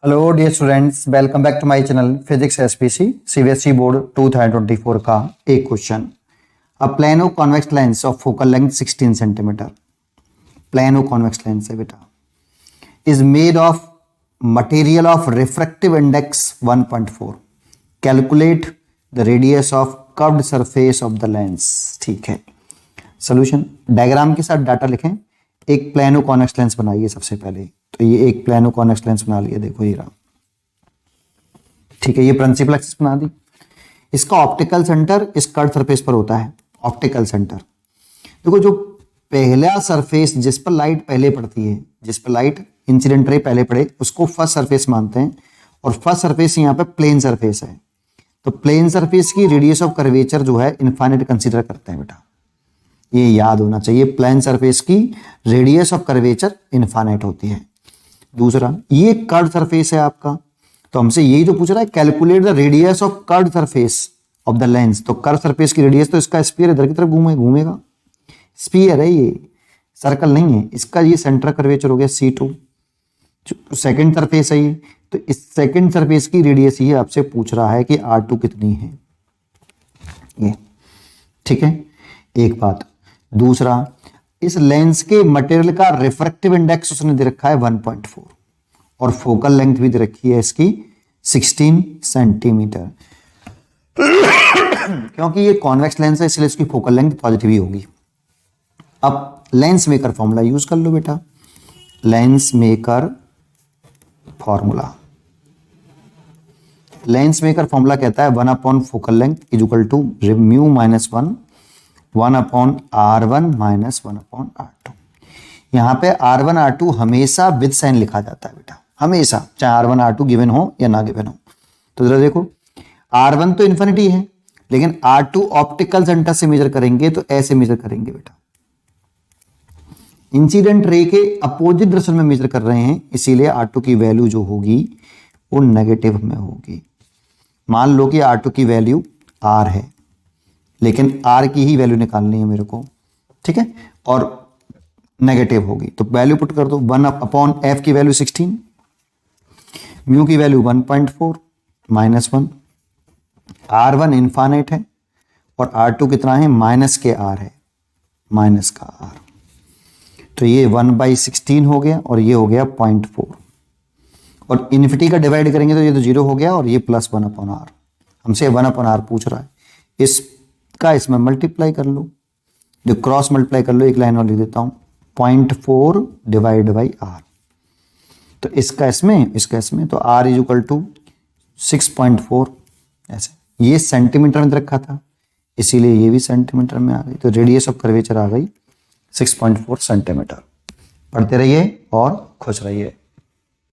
Hello dear students, welcome back to my channel physics SPC CBSE board 2024 का एक question. A plano convex lens of focal length 16 सेंटीमीटर, plano convex lens है बेटा, is made of material of refractive index 1.4, calculate the radius of curved surface of the lens. ठीक है, solution diagram के साथ data लिखें। एक प्लेनो कॉन्वेक्स लेंस बनाइए सबसे पहले, तो ये एक प्लेनो कॉन्वेक्स लेंस बना लिया, देखो ये रहा। ठीक है, ये प्रिंसिपल एक्सिस बना दी। इसका ऑप्टिकल सेंटर इस कर्व सरफेस पर होता है, ऑप्टिकल सेंटर। देखो जो पहला सरफेस जिस पर लाइट पहले पड़ती है, जिस पर लाइट इंसिडेंट रे पहले पड़े, उसको फर्स्ट सरफेस मानते हैं। और फर्स्ट सरफेस यहाँ पे प्लेन सरफेस है, तो प्लेन सरफेस की रेडियस ऑफ कर्वेचर जो है इनफाइनाइट कंसीडर करते हैं बेटा, ये याद होना चाहिए। प्लेन सरफेस की रेडियस ऑफ कर्वेचर इनफाइनाइट होती है। दूसरा, ये कर्व सरफेस है आपका, तो हमसे यही तो पूछ रहा है, calculate the radius of curve surface of the lens. तो कर्व सरफेस की रेडियस, तो इसका स्फीयर इधर की तरफ घूमेगा, स्फीयर है ये, सर्कल नहीं है। इसका ये सेंटर कर्वेचर हो गया C2, सेकंड सरफेस है ये, तो इस सेकंड सरफेस की रेडियस ये आपसे पूछ रहा है कि R2 कितनी है ये। ठीक है, एक बात। दूसरा, इस लेंस के मटेरियल का रिफ्रैक्टिव इंडेक्स उसने दे रखा है 1.4 और फोकल लेंथ भी दे रखी है इसकी 16 सेंटीमीटर। क्योंकि ये कॉन्वेक्स लेंस है इसलिए इसकी फोकल लेंथ पॉजिटिव ही होगी। अब लेंस मेकर फॉर्मूला यूज कर लो बेटा, lens maker formula. Lens maker formula कहता है 1 upon focal length is equal to mu minus 1 upon R1 minus 1 upon R2। यहां पे R1 R2 हमेशा विद साइन लिखा जाता है बेटा, हमेशा, चाहे R1 R2 गिवन हो या ना गिवन हो। तो जरा देखो, R1 तो इन्फिनिटी है, लेकिन R2 ऑप्टिकल सेंटर से मेजर करेंगे तो ऐसे मेजर करेंगे बेटा, इंसिडेंट रे के अपोजिट डायरेक्शन में मेजर कर रहे हैं, इसीलिए R2 की वैल्यू जो होगी वो नेगेटिव में होगी। मान लो कि R2 की वैल्यू R है, लेकिन R की ही वैल्यू निकालनी है मेरे को, ठीक है, और नेगेटिव होगी, तो वैल्यू पुट कर दो। 1 अपॉन F की वैल्यू 16, म्यू की वैल्यू 1.4 माइनस 1, R1 इनफाइनाइट है और R2 कितना है, माइनस के R है, माइनस का R, तो ये 1/16 हो गया और ये हो गया 0.4, और इन्फिनिटी का डिवाइड करेंगे तो ये तो 0 हो गया और ये प्लस 1 अपॉन R। हमसे 1 अपॉन R पूछ रहा है, इसका इसमें मल्टीप्लाई कर लो, जो क्रॉस मल्टीप्लाई कर लो, एक लाइन और लिख देता हूं, 0.4 डिवाइड बाई R। तो इसका इसमें, इसका इसमें, तो R इज इक्वल टू 6.4 ऐसे। ये सेंटीमीटर में रखा था इसीलिए ये भी सेंटीमीटर में आ गई, तो रेडियस ऑफ कर्वेचर आ गई 6.4 सेंटीमीटर। पढ़ते रहिए और खुश रहिए।